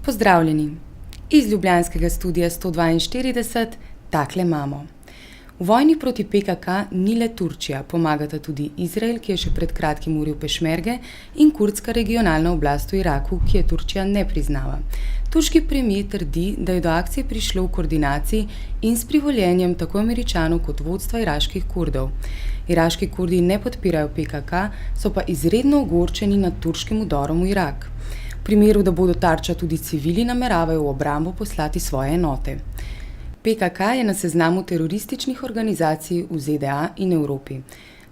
Pozdravljeni! Iz ljubljanskega studia 142 takle imamo. V vojni proti PKK ni le Turčija, pomagata tudi Izrael, ki je še pred kratkim uril pešmerge, in kurdska regionalna oblast v Iraku, ki je Turčija ne priznava. Turški premijer trdi, da je do akcije prišlo v koordinaciji in s privoljenjem tako Američanov kot vodstva iraških Kurdov. Iraški Kurdi ne podpirajo PKK, so pa izredno ogorčeni nad turškim vdorom v Irak. V primeru, da bodo tarča tudi civili, nameravajo v obrambo poslati svoje enote. PKK je na seznamu terorističnih organizacij v ZDA in Evropi.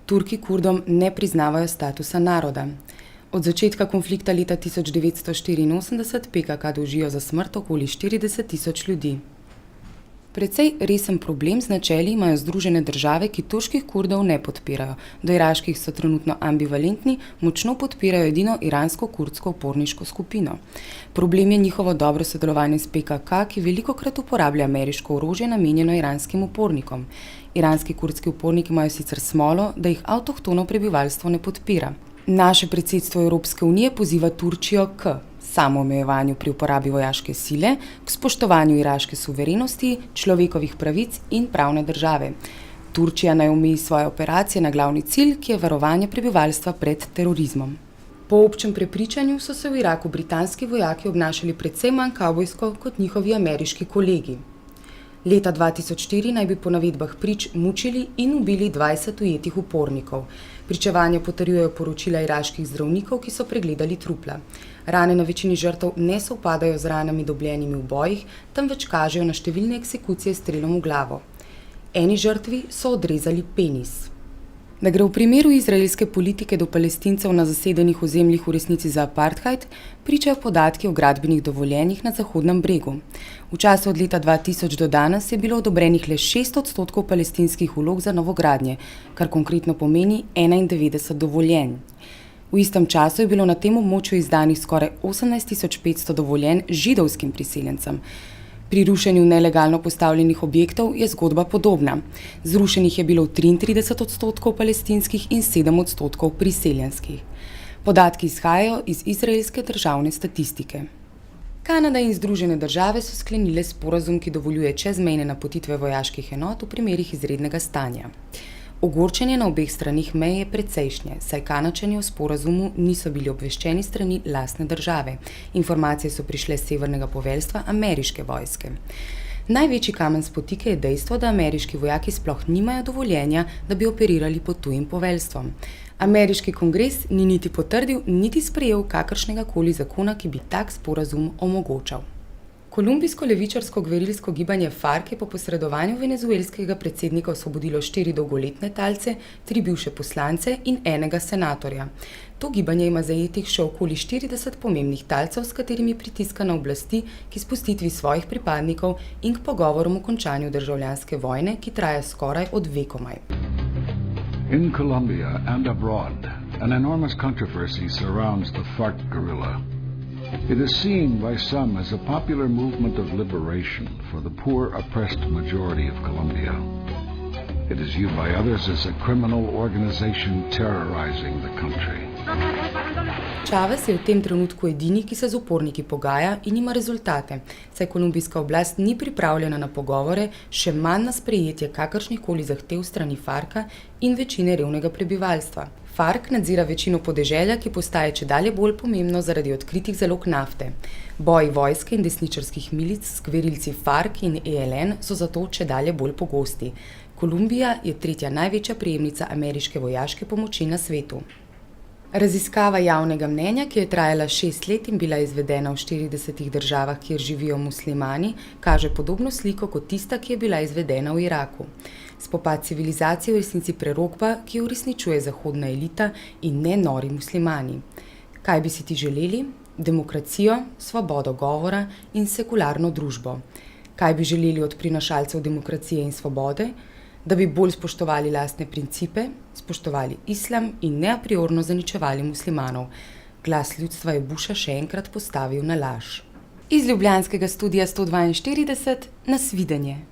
Turki Kurdom ne priznavajo statusa naroda. Od začetka konflikta leta 1984 PKK dolžijo za smrt okoli 40.000 ljudi. Precej resen problem z načeli imajo Združene države, ki turških Kurdov ne podpirajo. Do iraških so trenutno ambivalentni, močno podpirajo edino iransko-kurdsko uporniško skupino. Problem je njihovo dobro sodelovanje s PKK, ki velikokrat uporablja ameriško orožje namenjeno iranskim upornikom. Iranski kurdski uporniki imajo sicer smolo, da jih avtohtono prebivalstvo ne podpira. Naše predsedstvo Evropske unije poziva Turčijo k samoomejevanju pri uporabi vojaške sile, k spoštovanju iraške suverenosti, človekovih pravic in pravne države. Turčija naj omeji svoje operacije na glavni cilj, ki je varovanje prebivalstva pred terorizmom. Po občem prepričanju so se v Iraku britanski vojaki obnašali precej manj kavbojsko kot njihovi ameriški kolegi. Leta 2004 naj bi po navedbah prič mučili in ubili 20 ujetih upornikov. Pričevanja potrjujejo poročila iraških zdravnikov, ki so pregledali trupla. Rane na večini žrtev ne sovpadajo z ranami dobljenimi v bojih, temveč kažejo na številne eksekucije s strelom v glavo. Eni žrtvi so odrezali penis. Da gre v primeru izraelske politike do Palestincev na zasedenih ozemljih v resnici za apartheid, pričajo podatki o gradbenih dovoljenjih na Zahodnem bregu. V času od leta 2000 do danes je bilo odobrenih le 6% palestinskih vlog za novogradnje, kar konkretno pomeni 91 dovoljenj. V istem času je bilo na tem območju izdanih skoraj 18.500 dovoljenj židovskim priseljencem. Pri rušenju nelegalno postavljenih objektov je zgodba podobna. Zrušenih je bilo 33% palestinskih in 7% priseljenskih. Podatki izhajajo iz izraelske državne statistike. Kanada in Združene države so sklenile sporazum, ki dovoljuje čezmejne napotitve vojaških enot v primerih izrednega stanja. Ogorčenje na obeh stranih meje je precejšnje, saj Kanadčani o sporazumu niso bili obveščeni strani lastne države. Informacije so prišle s severnega poveljstva ameriške vojske. Največji kamen spotike je dejstvo, da ameriški vojaki sploh nimajo dovoljenja, da bi operirali pod tujim poveljstvom. Ameriški kongres ni niti potrdil, niti sprejel kakršnega koli zakona, ki bi tak sporazum omogočal. Kolumbijsko-levičarsko gverilsko gibanje FARC je po posredovanju venezuelskega predsednika osvobodilo 4 dolgoletne talce, 3 bivše poslance in enega senatorja. To gibanje ima zajetih še okoli 40 pomembnih talcev, s katerimi pritiska na oblasti k izpustitvi svojih pripadnikov in k pogovorom o končanju državljanske vojne, ki traja skoraj od vekomaj. In Colombia and abroad, an enormous controversy surrounds the FARC guerrilla. It is seen by some as a popular movement of liberation for the poor, oppressed majority of Colombia. It is viewed by others as a criminal organization terrorizing the country. Chavez je v tem trenutku edini, ki se z uporniki pogaja in ima rezultate, saj kolumbijska oblast ni pripravljena na pogovore, še manj na sprejetje kakršnihkoli zahtev strani FARC-a in večine revnega prebivalstva. FARC nadzira večino podeželja, ki postaje čedalje bolj pomembno zaradi odkritih zalog nafte. Boji vojske in desničarskih milic s gverilci FARC in ELN so zato čedalje bolj pogosti. Kolumbija je tretja največja prejemnica ameriške vojaške pomoči na svetu. Raziskava javnega mnenja, ki je trajala 6 let in bila izvedena v 40 državah, kjer živijo muslimani, kaže podobno sliko kot tista, ki je bila izvedena v Iraku. Spopad civilizacije v resnici prerokba, ki jo uresničuje zahodna elita in ne nori muslimani. Kaj bi si ti želeli? Demokracijo, svobodo govora in sekularno družbo. Kaj bi želeli od prinašalcev demokracije in svobode? Da bi bolj spoštovali lastne principe, spoštovali islam in neapriorno zaničevali muslimanov. Glas ljudstva je Busha še enkrat postavil na laž. Iz ljubljanskega studia 142 nasvidenje.